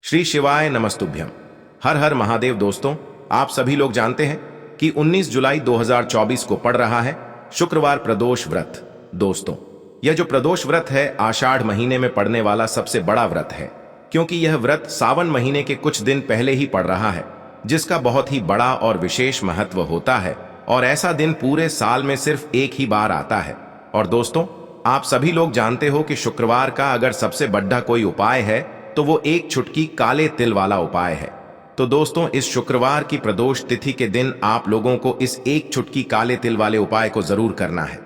श्री शिवाय नमस्तुभ्यम। हर हर महादेव। दोस्तों, आप सभी लोग जानते हैं कि 19 जुलाई 2024 को पड़ रहा है शुक्रवार प्रदोष व्रत। दोस्तों, यह जो प्रदोष व्रत है आषाढ़ महीने में पड़ने वाला सबसे बड़ा व्रत है, क्योंकि यह व्रत सावन महीने के कुछ दिन पहले ही पड़ रहा है, जिसका बहुत ही बड़ा और विशेष महत्व होता है। और ऐसा दिन पूरे साल में सिर्फ एक ही बार आता है। और दोस्तों, आप सभी लोग जानते हो कि शुक्रवार का अगर सबसे बड़ा कोई उपाय है तो वो एक चुटकी काले तिल वाला उपाय है। तो दोस्तों, इस शुक्रवार की प्रदोष तिथि के दिन आप लोगों को इस एक चुटकी काले तिल वाले उपाय को जरूर करना है।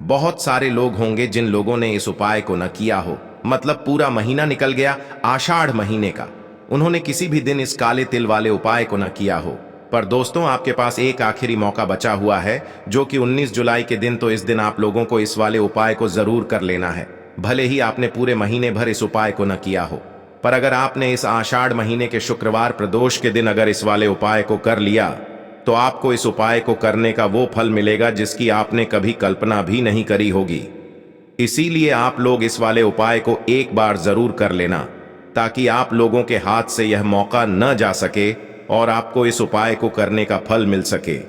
बहुत सारे लोग होंगे जिन लोगों ने इस उपाय को न किया हो, मतलब पूरा महीना निकल गया आषाढ़ महीने का, उन्होंने किसी भी दिन इस काले तिल वाले उपाय को न किया हो। पर दोस्तों, आपके पास एक आखिरी मौका बचा हुआ है, जो कि 19 जुलाई के दिन। तो इस दिन आप लोगों को इस वाले उपाय को जरूर कर लेना है, भले ही आपने पूरे महीने भर इस उपाय को न किया हो। पर अगर आपने इस आषाढ़ महीने के शुक्रवार प्रदोष के दिन अगर इस वाले उपाय को कर लिया, तो आपको इस उपाय को करने का वो फल मिलेगा जिसकी आपने कभी कल्पना भी नहीं करी होगी। इसीलिए आप लोग इस वाले उपाय को एक बार जरूर कर लेना, ताकि आप लोगों के हाथ से यह मौका न जा सके और आपको इस उपाय को करने का फल मिल सके।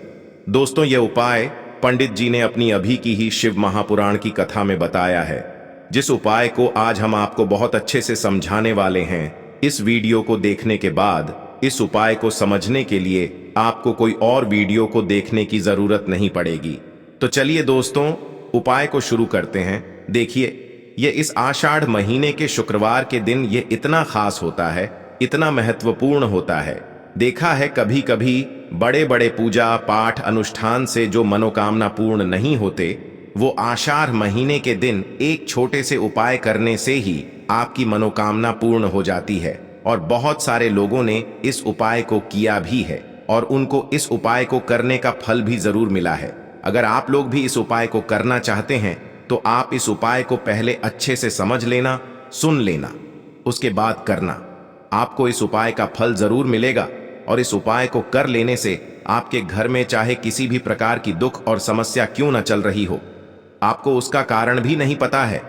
दोस्तों, यह उपाय पंडित जी ने अपनी अभी की ही शिव महापुराण की कथा में बताया है, जिस उपाय को आज हम आपको बहुत अच्छे से समझाने वाले हैं। इस वीडियो को देखने के बाद इस उपाय को समझने के लिए आपको कोई और वीडियो को देखने की जरूरत नहीं पड़ेगी। तो चलिए दोस्तों, उपाय को शुरू करते हैं। देखिए, ये इस आषाढ़ महीने के शुक्रवार के दिन ये इतना खास होता है, इतना महत्वपूर्ण होता है। देखा है कभी कभी बड़े बड़े पूजा पाठ अनुष्ठान से जो मनोकामना पूर्ण नहीं होते, वो आषाढ़ महीने के दिन एक छोटे से उपाय करने से ही आपकी मनोकामना पूर्ण हो जाती है। और बहुत सारे लोगों ने इस उपाय को किया भी है और उनको इस उपाय को करने का फल भी जरूर मिला है। अगर आप लोग भी इस उपाय को करना चाहते हैं तो आप इस उपाय को पहले अच्छे से समझ लेना, सुन लेना, उसके बाद करना। आपको इस उपाय का फल जरूर मिलेगा। और इस उपाय को कर लेने से आपके घर में चाहे किसी भी प्रकार की दुख और समस्या क्यों न चल रही हो, आपको उसका कारण भी नहीं पता है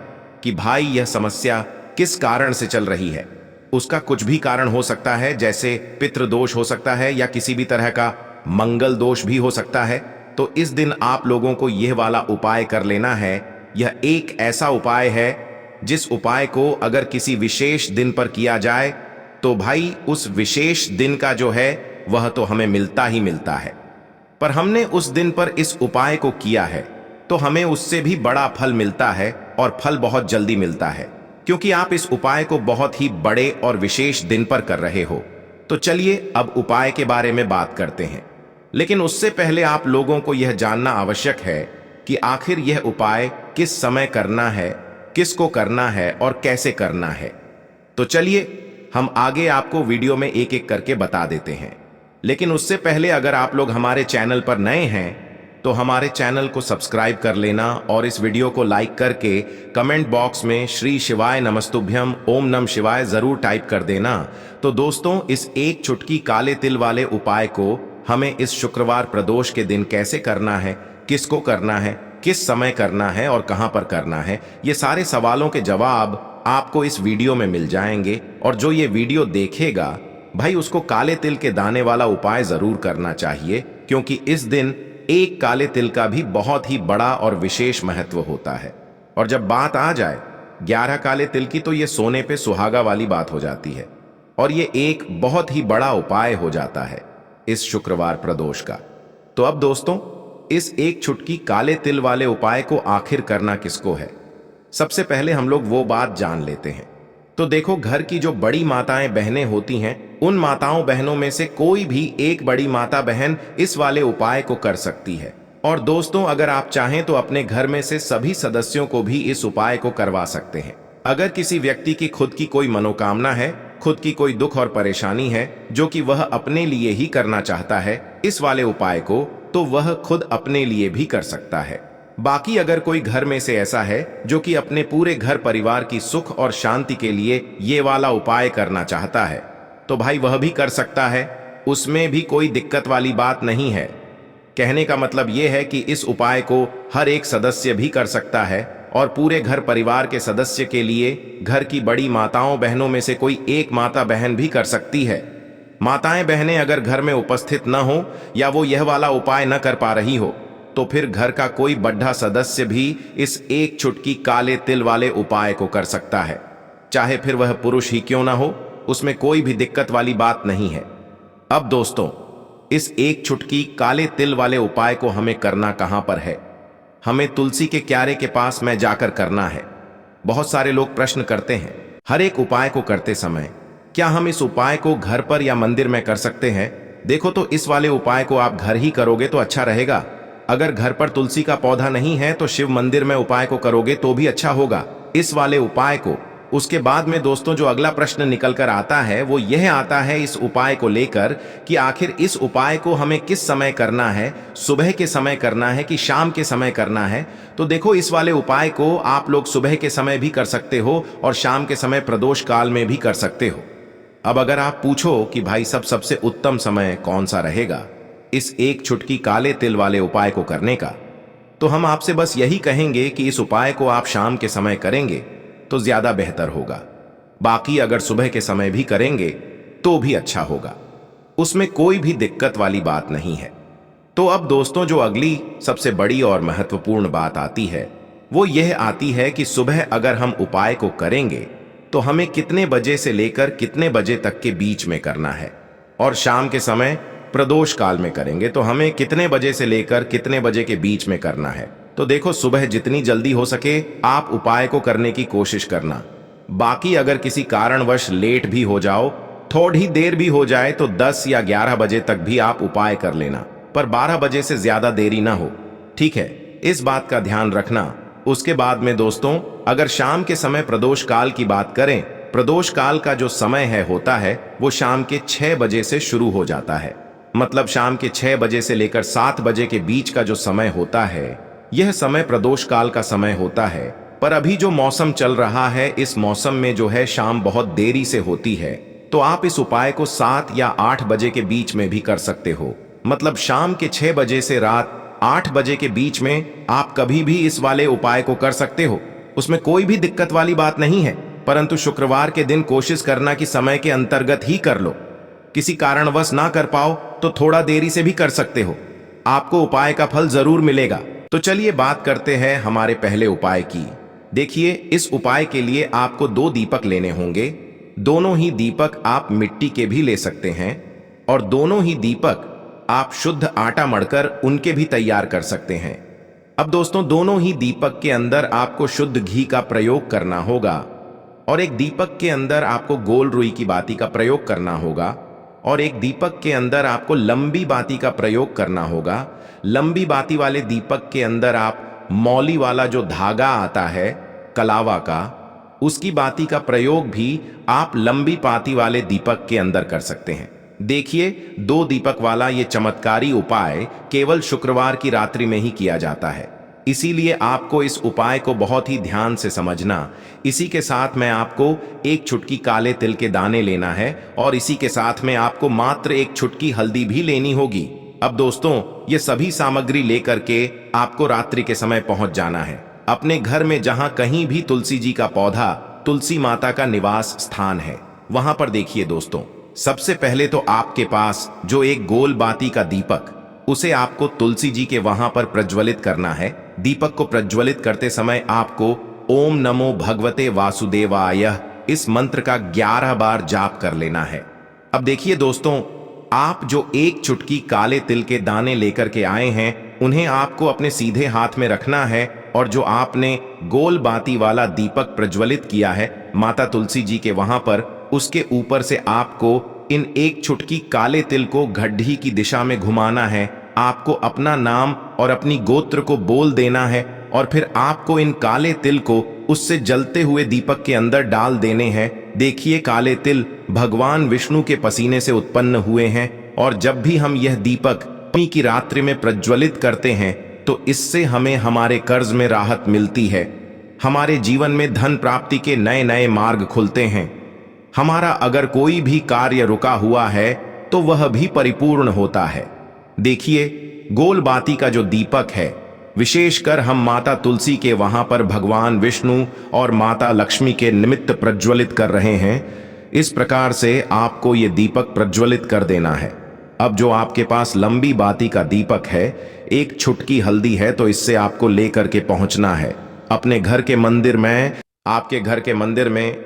कि भाई यह समस्या किस कारण से चल रही है। उसका कुछ भी कारण हो सकता है, जैसे पितृदोष हो सकता है या किसी भी तरह का मंगल दोष भी हो सकता है। तो इस दिन आप लोगों को यह वाला उपाय कर लेना है। यह एक ऐसा उपाय है जिस उपाय को अगर किसी विशेष दिन पर किया जाए तो भाई उस विशेष दिन का जो है वह तो हमें मिलता ही मिलता है। पर हमने उस दिन पर इस उपाय को किया है तो हमें उससे भी बड़ा फल मिलता है, और फल बहुत जल्दी मिलता है, क्योंकि आप इस उपाय को बहुत ही बड़े और विशेष दिन पर कर रहे हो। तो चलिए अब उपाय के बारे में बात करते हैं। लेकिन उससे पहले आप लोगों को यह जानना आवश्यक है कि आखिर यह उपाय किस समय करना है, किसको करना है और कैसे करना है। तो चलिए हम आगे आपको वीडियो में एक एक करके बता देते हैं। लेकिन उससे पहले अगर आप लोग हमारे चैनल पर नए हैं तो हमारे चैनल को सब्सक्राइब कर लेना और इस वीडियो को लाइक करके कमेंट बॉक्स में श्री शिवाय नमस्तुभ्यम ओम नम शिवाय जरूर टाइप कर देना। तो दोस्तों, इस एक चुटकी काले तिल वाले उपाय को हमें इस शुक्रवार प्रदोष के दिन कैसे करना है, किसको करना है, किस समय करना है और कहां पर करना है, ये सारे सवालों के जवाब आपको इस वीडियो में मिल जाएंगे। और जो ये वीडियो देखेगा भाई, उसको काले तिल के दाने वाला उपाय जरूर करना चाहिए, क्योंकि इस दिन एक काले तिल का भी बहुत ही बड़ा और विशेष महत्व होता है। और जब बात आ जाए 11 काले तिल की, तो ये सोने पे सुहागा वाली बात हो जाती है और ये एक बहुत ही बड़ा उपाय हो जाता है इस शुक्रवार प्रदोष का। तो अब दोस्तों, इस एक चुटकी काले तिल वाले उपाय को आखिर करना किसको है, सबसे पहले हम लोग वो बात जान लेते हैं। तो देखो, घर की जो बड़ी माताएं बहनें होती हैं, उन माताओं बहनों में से कोई भी एक बड़ी माता बहन इस वाले उपाय को कर सकती है। और दोस्तों, अगर आप चाहें तो अपने घर में से सभी सदस्यों को भी इस उपाय को करवा सकते हैं। अगर किसी व्यक्ति की खुद की कोई मनोकामना है, खुद की कोई दुख और परेशानी है जो कि वह अपने लिए ही करना चाहता है इस वाले उपाय को, तो वह खुद अपने लिए भी कर सकता है। बाकी अगर कोई घर में से ऐसा है जो कि अपने पूरे घर परिवार की सुख और शांति के लिए ये वाला उपाय करना चाहता है, तो भाई वह भी कर सकता है। उसमें भी कोई दिक्कत वाली बात नहीं है। कहने का मतलब यह है कि इस उपाय को हर एक सदस्य भी कर सकता है, और पूरे घर परिवार के सदस्य के लिए घर की बड़ी माताओं बहनों में से कोई एक माता बहन भी कर सकती है। माताएं बहनें अगर घर में उपस्थित न हो या वो यह वाला उपाय न कर पा रही हो तो फिर घर का कोई बड़ा सदस्य भी इस एक चुटकी काले तिल वाले उपाय को कर सकता है, चाहे फिर वह पुरुष ही क्यों ना हो, उसमें कोई भी दिक्कत वाली बात नहीं है। अब दोस्तों, इस एक चुटकी काले तिल वाले उपाय को हमें करना कहां पर है? हमें तुलसी के क्यारे के पास में जाकर करना है। बहुत सारे लोग प्रश्न करते हैं, हर एक उपाय को करते समय क्या हम इस उपाय को घर पर या मंदिर में कर सकते हैं? देखो, तो इस वाले उपाय को आप घर ही करोगे तो अच्छा रहेगा। अगर घर पर तुलसी का पौधा नहीं है तो शिव मंदिर में उपाय को करोगे तो भी अच्छा होगा इस वाले उपाय को। उसके बाद में दोस्तों जो अगला प्रश्न निकल कर आता है वो यह आता है इस उपाय को लेकर कि आखिर इस उपाय को हमें किस समय करना है, सुबह के समय करना है कि शाम के समय करना है? तो देखो, इस वाले उपाय को आप लोग सुबह के समय भी कर सकते हो और शाम के समय प्रदोष काल में भी कर सकते हो। अब अगर आप पूछो कि भाई सबसे उत्तम समय कौन सा रहेगा इस एक चुटकी काले तिल वाले उपाय को करने का, तो हम आपसे बस यही कहेंगे कि इस उपाय को आप शाम के समय करेंगे तो ज्यादा बेहतर होगा। बाकी अगर सुबह के समय भी करेंगे तो भी अच्छा होगा, उसमें कोई भी दिक्कत वाली बात नहीं है। तो अब दोस्तों जो अगली सबसे बड़ी और महत्वपूर्ण बात आती है वो यह आती है कि सुबह अगर हम उपाय को करेंगे तो हमें कितने बजे से लेकर कितने बजे तक के बीच में करना है, और शाम के समय प्रदोष काल में करेंगे तो हमें कितने बजे से लेकर कितने बजे के बीच में करना है। तो देखो, सुबह जितनी जल्दी हो सके आप उपाय को करने की कोशिश करना। बाकी अगर किसी कारणवश लेट भी हो जाओ, थोड़ी देर भी हो जाए तो 10 या 11 बजे तक भी आप उपाय कर लेना, पर 12 बजे से ज्यादा देरी ना हो, ठीक है? इस बात का ध्यान रखना। उसके बाद में दोस्तों अगर शाम के समय प्रदोष काल की बात करें, प्रदोष काल का जो समय होता है वो शाम के 6 बजे से शुरू हो जाता है। मतलब शाम के 6 बजे से लेकर 7 बजे के बीच का जो समय होता है यह समय प्रदोष काल का समय होता है। पर अभी जो मौसम चल रहा है इस मौसम में जो है शाम बहुत देरी से होती है, तो आप इस उपाय को 7 या 8 बजे के बीच में भी कर सकते हो। मतलब शाम के 6 बजे से रात 8 बजे के बीच में आप कभी भी इस वाले उपाय को कर सकते हो, उसमें कोई भी दिक्कत वाली बात नहीं है। परंतु शुक्रवार के दिन कोशिश करना कि समय के अंतर्गत ही कर लो। किसी कारणवश ना कर पाओ तो थोड़ा देरी से भी कर सकते हो, आपको उपाय का फल जरूर मिलेगा। तो चलिए बात करते हैं हमारे पहले उपाय की। देखिए, इस उपाय के लिए आपको 2 दीपक लेने होंगे। दोनों ही दीपक आप मिट्टी के भी ले सकते हैं और दोनों ही दीपक आप शुद्ध आटा मढ़कर उनके भी तैयार कर सकते हैं। अब दोस्तों दोनों ही दीपक के अंदर आपको शुद्ध घी का प्रयोग करना होगा और एक दीपक के अंदर आपको गोल रुई की बाती का प्रयोग करना होगा और एक दीपक के अंदर आपको लंबी बाती का प्रयोग करना होगा। लंबी बाती वाले दीपक के अंदर आप मौली वाला जो धागा आता है कलावा का, उसकी बाती का प्रयोग भी आप लंबी बाती वाले दीपक के अंदर कर सकते हैं। देखिए, 2 दीपक वाला ये चमत्कारी उपाय केवल शुक्रवार की रात्रि में ही किया जाता है, इसीलिए आपको इस उपाय को बहुत ही ध्यान से समझना। इसी के साथ में आपको एक चुटकी काले तिल के दाने लेना है और इसी के साथ में आपको मात्र एक चुटकी हल्दी भी लेनी होगी। अब दोस्तों ये सभी सामग्री लेकर के आपको रात्रि के समय पहुंच जाना है अपने घर में, जहां कहीं भी तुलसी जी का पौधा, तुलसी माता का निवास स्थान है, वहां पर देखिए दोस्तों, सबसे पहले तो आपके पास जो एक गोल बाती का दीपक, उसे आपको तुलसी जी के वहां पर प्रज्वलित करना है। दीपक को प्रज्वलित करते समय आपको ओम नमो भगवते वासुदेवाय इस मंत्र का 11 बार जाप कर लेना है। अब देखिए दोस्तों, आप जो एक चुटकी काले तिल के दाने लेकर के आए हैं उन्हें आपको अपने सीधे हाथ में रखना है और जो आपने गोल बाती वाला दीपक प्रज्वलित किया है माता तुलसी जी के वहां पर, उसके ऊपर से आपको इन एक चुटकी काले तिल को गड्ढी की दिशा में घुमाना है। आपको अपना नाम और अपनी गोत्र को बोल देना है और फिर आपको इन काले तिल को उससे जलते हुए दीपक के अंदर डाल देने हैं। देखिए, काले तिल भगवान विष्णु के पसीने से उत्पन्न हुए हैं और जब भी हम यह दीपक नवमी की रात्रि में प्रज्वलित करते हैं तो इससे हमें हमारे कर्ज में राहत मिलती है, हमारे जीवन में धन प्राप्ति के नए नए मार्ग खुलते हैं, हमारा अगर कोई भी कार्य रुका हुआ है तो वह भी परिपूर्ण होता है। देखिए, गोल बाती का जो दीपक है विशेषकर हम माता तुलसी के वहां पर भगवान विष्णु और माता लक्ष्मी के निमित्त प्रज्वलित कर रहे हैं। इस प्रकार से आपको ये दीपक प्रज्वलित कर देना है। अब जो आपके पास लंबी बाती का दीपक है, एक छुटकी हल्दी है, तो इससे आपको लेकर के पहुंचना है अपने घर के मंदिर में। आपके घर के मंदिर में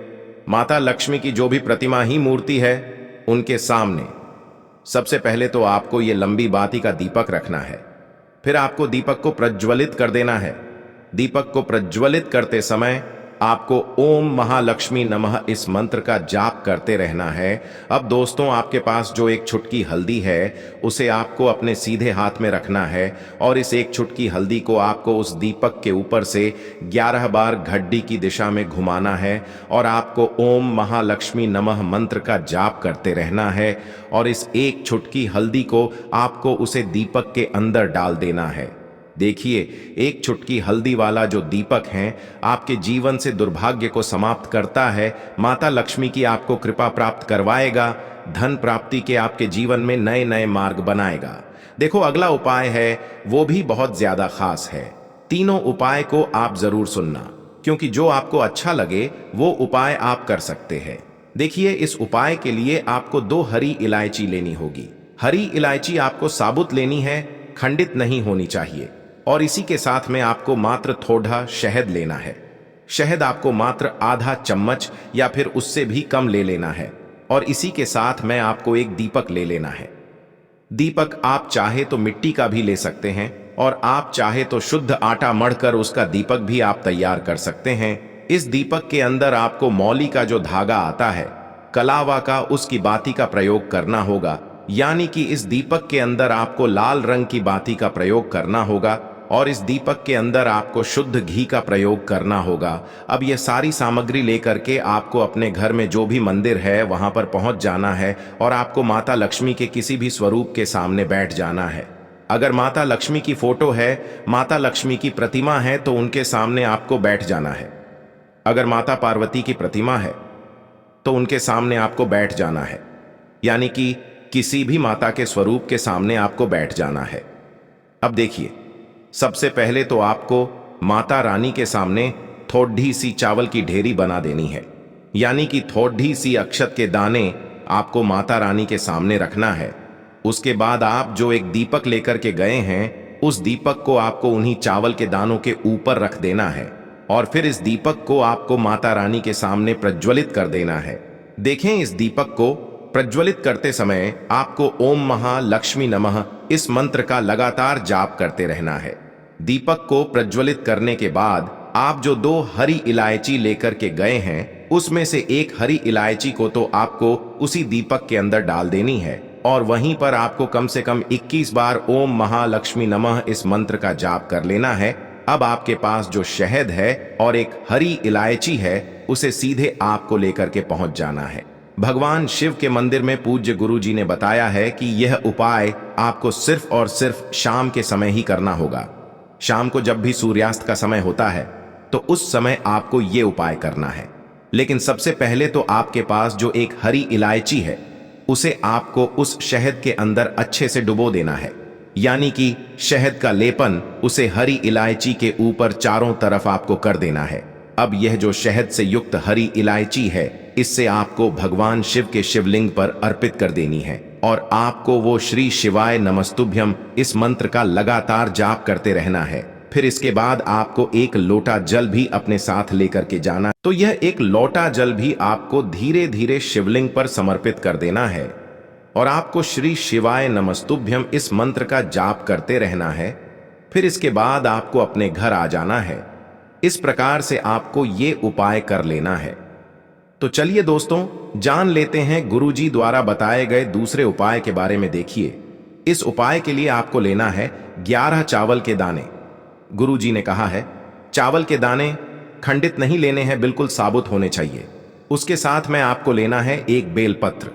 माता लक्ष्मी की जो भी प्रतिमा ही मूर्ति है, उनके सामने सबसे पहले तो आपको ये लंबी बाती का दीपक रखना है। फिर आपको दीपक को प्रज्वलित कर देना है। दीपक को प्रज्वलित करते समय आपको ओम महालक्ष्मी नमः इस मंत्र का जाप करते रहना है। अब दोस्तों, आपके पास जो एक छुटकी हल्दी है, उसे आपको अपने सीधे हाथ में रखना है और इस एक छुटकी हल्दी को आपको उस दीपक के ऊपर से 11 बार घड्डी की दिशा में घुमाना है और आपको ओम महालक्ष्मी नमः मंत्र का जाप करते रहना है और इस एक छुटकी हल्दी को आपको उसे दीपक के अंदर डाल देना है। देखिए, एक चुटकी हल्दी वाला जो दीपक है आपके जीवन से दुर्भाग्य को समाप्त करता है, माता लक्ष्मी की आपको कृपा प्राप्त करवाएगा, धन प्राप्ति के आपके जीवन में नए नए मार्ग बनाएगा। देखो, अगला उपाय है वो भी बहुत ज्यादा खास है। तीनों उपाय को आप जरूर सुनना, क्योंकि जो आपको अच्छा लगे वो उपाय आप कर सकते हैं। देखिए, इस उपाय के लिए आपको 2 हरी इलायची लेनी होगी। हरी इलायची आपको साबुत लेनी है, खंडित नहीं होनी चाहिए। और इसी के साथ में आपको मात्र थोड़ा शहद लेना है। शहद आपको मात्र आधा चम्मच या फिर उससे भी कम ले लेना है। और इसी के साथ में आपको एक दीपक ले लेना है। दीपक आप चाहे तो मिट्टी का भी ले सकते हैं और आप चाहे तो शुद्ध आटा मढ़कर उसका दीपक भी आप तैयार कर सकते हैं। इस दीपक के अंदर आपको मौली का जो धागा आता है, कलावा का, उसकी बाती का प्रयोग करना होगा। यानी कि इस दीपक के अंदर आपको लाल रंग की बाती का प्रयोग करना होगा और इस दीपक के अंदर आपको शुद्ध घी का प्रयोग करना होगा। अब ये सारी सामग्री लेकर के आपको अपने घर में जो भी मंदिर है वहां पर पहुंच जाना है और आपको माता लक्ष्मी के किसी भी स्वरूप के सामने बैठ जाना है। अगर माता लक्ष्मी की फोटो है, माता लक्ष्मी की प्रतिमा है, तो उनके सामने आपको बैठ जाना है। अगर माता पार्वती की प्रतिमा है तो उनके सामने आपको बैठ जाना है। यानी कि किसी भी माता के स्वरूप के सामने आपको बैठ जाना है। अब देखिए, सबसे पहले तो आपको माता रानी के सामने थोड़ी सी चावल की ढेरी बना देनी है। यानी कि थोड़ी सी अक्षत के दाने आपको माता रानी के सामने रखना है। उसके बाद आप जो एक दीपक लेकर के गए हैं, उस दीपक को आपको उन्हीं चावल के दानों के ऊपर रख देना है और फिर इस दीपक को आपको माता रानी के सामने प्रज्वलित कर देना है। देखें, इस दीपक को प्रज्वलित करते समय आपको ओम महालक्ष्मी नमः इस मंत्र का लगातार जाप करते रहना है। दीपक को प्रज्वलित करने के बाद आप जो 2 हरी इलायची लेकर के गए हैं, उसमें से एक हरी इलायची को तो आपको उसी दीपक के अंदर डाल देनी है और वहीं पर आपको कम से कम 21 बार ओम महालक्ष्मी नमः इस मंत्र का जाप कर लेना है। अब आपके पास जो शहद है और एक हरी इलायची है, उसे सीधे आपको लेकर के पहुंच जाना है। भगवान शिव के मंदिर में पूज्य गुरु जी ने बताया है कि यह उपाय आपको सिर्फ और सिर्फ शाम के समय ही करना होगा। शाम को जब भी सूर्यास्त का समय होता है, तो उस समय आपको यह उपाय करना है। लेकिन सबसे पहले तो आपके पास जो एक हरी इलायची है, उसे आपको उस शहद के अंदर अच्छे से डुबो देना है। यानी कि शहद का लेपन उसे हरी इलायची के ऊपर चारों तरफ आपको कर देना है। अब यह जो शहद से युक्त हरी इलायची है, इससे आपको भगवान शिव के शिवलिंग पर अर्पित कर देनी है और आपको वो श्री शिवाय नमस्तुभ्यम इस मंत्र का लगातार जाप करते रहना है। फिर इसके बाद आपको एक लोटा जल भी अपने साथ लेकर के जाना। तो यह एक लोटा जल भी आपको धीरे धीरे शिवलिंग पर समर्पित कर देना है और आपको श्री शिवाय नमस्तुभ्यम इस मंत्र का जाप करते रहना है। फिर इसके बाद आपको अपने घर आ जाना है। इस प्रकार से आपको ये उपाय कर लेना है। तो चलिए दोस्तों, जान लेते हैं गुरुजी द्वारा बताए गए दूसरे उपाय के बारे में। देखिए, इस उपाय के लिए आपको लेना है 11 चावल के दाने। गुरुजी ने कहा है चावल के दाने खंडित नहीं लेने हैं, बिल्कुल साबुत होने चाहिए। उसके साथ में आपको लेना है एक बेलपत्र।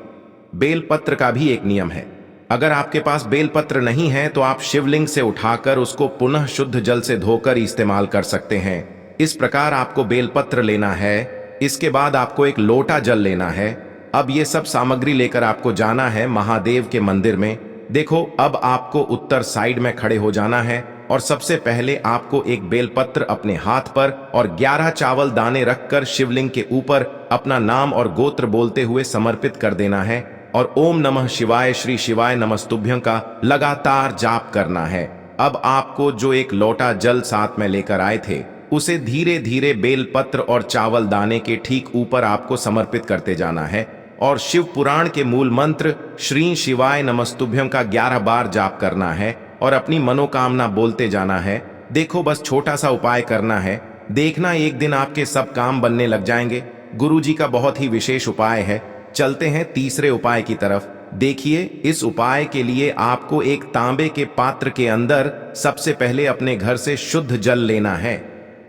बेलपत्र का भी एक नियम है, अगर आपके पास बेलपत्र नहीं है तो आप शिवलिंग से उठाकर उसको पुनः शुद्ध जल से धोकर इस्तेमाल कर सकते हैं। इस प्रकार आपको बेलपत्र लेना है। इसके बाद आपको एक लोटा जल लेना है। अब ये सब सामग्री लेकर आपको जाना है महादेव के मंदिर में। देखो, अब आपको उत्तर साइड में खड़े हो जाना है और सबसे पहले आपको एक बेलपत्र अपने हाथ पर और 11 चावल दाने रखकर शिवलिंग के ऊपर अपना नाम और गोत्र बोलते हुए समर्पित कर देना है और ओम नमः शिवाय श्री शिवाय नमस्तुभ्यं का लगातार जाप करना है। अब आपको जो एक लोटा जल साथ में लेकर आए थे उसे धीरे धीरे बेलपत्र और चावल दाने के ठीक ऊपर आपको समर्पित करते जाना है और शिव पुराण के मूल मंत्र श्री शिवाय नमस्तुभ्यं का 11 बार जाप करना है और अपनी मनोकामना बोलते जाना है। देखो, बस छोटा सा उपाय करना है, देखना एक दिन आपके सब काम बनने लग जाएंगे। गुरुजी का बहुत ही विशेष उपाय है। चलते हैं तीसरे उपाय की तरफ। देखिए, इस उपाय के लिए आपको एक तांबे के पात्र के अंदर सबसे पहले अपने घर से शुद्ध जल लेना है।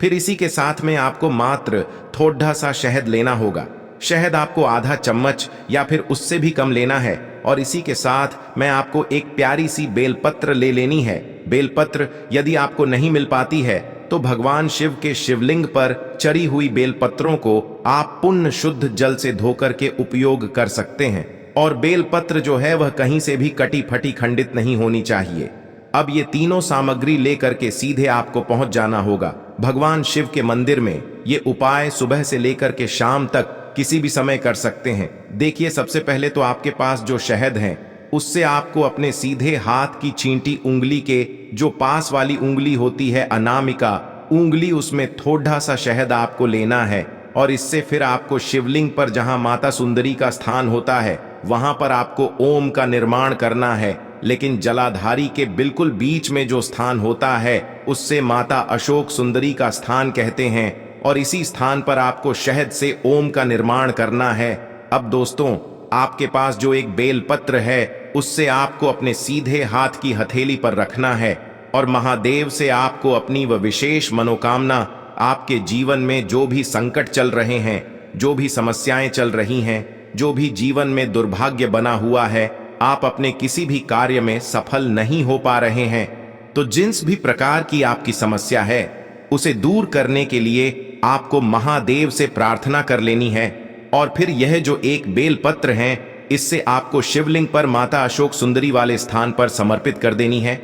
फिर इसी के साथ में आपको मात्र थोड़ा सा शहद लेना होगा। शहद आपको आधा चम्मच या फिर उससे भी कम लेना है और इसी के साथ मैं आपको एक प्यारी सी बेलपत्र ले लेनी है। बेलपत्र यदि आपको नहीं मिल पाती है तो भगवान शिव के शिवलिंग पर चढ़ी हुई बेलपत्रों को आप पुण्य शुद्ध जल से धोकर के उपयोग कर सकते हैं और बेलपत्र जो है वह कहीं से भी कटी फटी खंडित नहीं होनी चाहिए। अब ये तीनों सामग्री लेकर के सीधे आपको पहुंच जाना होगा भगवान शिव के मंदिर में। ये उपाय सुबह से लेकर के शाम तक किसी भी समय कर सकते हैं। देखिए, सबसे पहले तो आपके पास जो शहद है उससे आपको अपने सीधे हाथ की चींटी उंगली के जो पास वाली उंगली होती है अनामिका उंगली, उसमें थोड़ा सा शहद आपको लेना है और इससे फिर आपको शिवलिंग पर जहां माता सुंदरी का स्थान होता है वहां पर आपको ओम का निर्माण करना है। लेकिन जलाधारी के बिल्कुल बीच में जो स्थान होता है उससे माता अशोक सुंदरी का स्थान कहते हैं और इसी स्थान पर आपको शहद से ओम का निर्माण करना है। अब दोस्तों, आपके पास जो एक बेलपत्र है उससे आपको अपने सीधे हाथ की हथेली पर रखना है और महादेव से आपको अपनी वह विशेष मनोकामना, आपके जीवन में जो भी संकट चल रहे हैं, जो भी समस्याएं चल रही हैं, जो भी जीवन में दुर्भाग्य बना हुआ है, आप अपने किसी भी कार्य में सफल नहीं हो पा रहे हैं, तो जिस भी प्रकार की आपकी समस्या है उसे दूर करने के लिए आपको महादेव से प्रार्थना कर लेनी है और फिर यह जो एक बेलपत्र है इससे आपको शिवलिंग पर माता अशोक सुंदरी वाले स्थान पर समर्पित कर देनी है।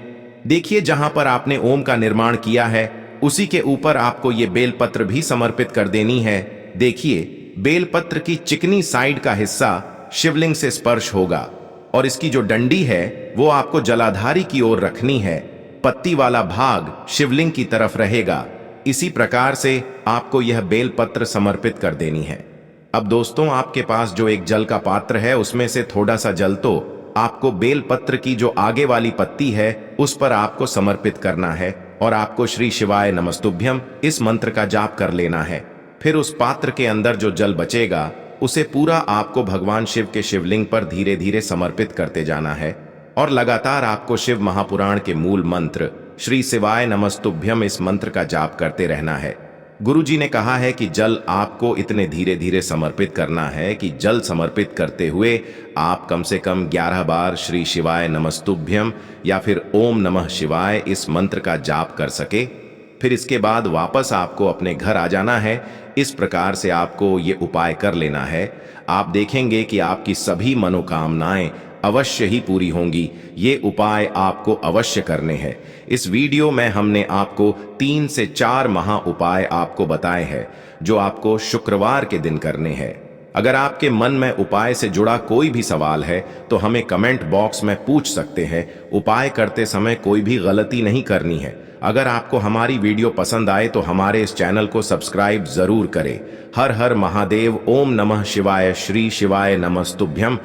देखिए, जहां पर आपने ओम का निर्माण किया है उसी के ऊपर आपको ये बेलपत्र भी समर्पित कर देनी है। देखिए, बेलपत्र की चिकनी साइड का हिस्सा शिवलिंग से स्पर्श होगा और इसकी जो डंडी है वो आपको जलाधारी की ओर रखनी है। पत्ती वाला भाग शिवलिंग की तरफ रहेगा। इसी प्रकार से आपको यह बेलपत्र समर्पित कर देनी है। अब दोस्तों, आपके पास जो एक जल का पात्र है उसमें से थोड़ा सा जल तो आपको बेलपत्र की जो आगे वाली पत्ती है उस पर आपको समर्पित करना है और आपको श्री शिवाय नमस्तुभ्यं इस मंत्र का जाप कर लेना है। फिर उस पात्र के अंदर जो जल बचेगा उसे पूरा आपको भगवान शिव के शिवलिंग पर धीरे धीरे समर्पित करते जाना है और लगातार आपको शिव महापुराण के मूल मंत्र श्री शिवाय नमस्तुभ्यं इस मंत्र का जाप करते रहना है। गुरुजी ने कहा है कि जल आपको इतने धीरे धीरे समर्पित करना है कि जल समर्पित करते हुए आप कम से कम 11 बार श्री शिवाय नमस्तुभ्यं या फिर ओम नमः शिवाय इस मंत्र का जाप कर सके। फिर इसके बाद वापस आपको अपने घर आ जाना है। इस प्रकार से आपको ये उपाय कर लेना है। आप देखेंगे कि आपकी सभी मनोकामनाएं अवश्य ही पूरी होंगी। ये उपाय आपको अवश्य करने हैं। इस वीडियो में हमने आपको 3 से 4 महा उपाय आपको बताए हैं जो आपको शुक्रवार के दिन करने हैं। अगर आपके मन में उपाय से जुड़ा कोई भी सवाल है तो हमें कमेंट बॉक्स में पूछ सकते हैं। उपाय करते समय कोई भी गलती नहीं करनी है। अगर आपको हमारी वीडियो पसंद आए तो हमारे इस चैनल को सब्सक्राइब जरूर करें। हर हर महादेव। ओम नमः शिवाय। श्री शिवाय नमस्तुभ्यं।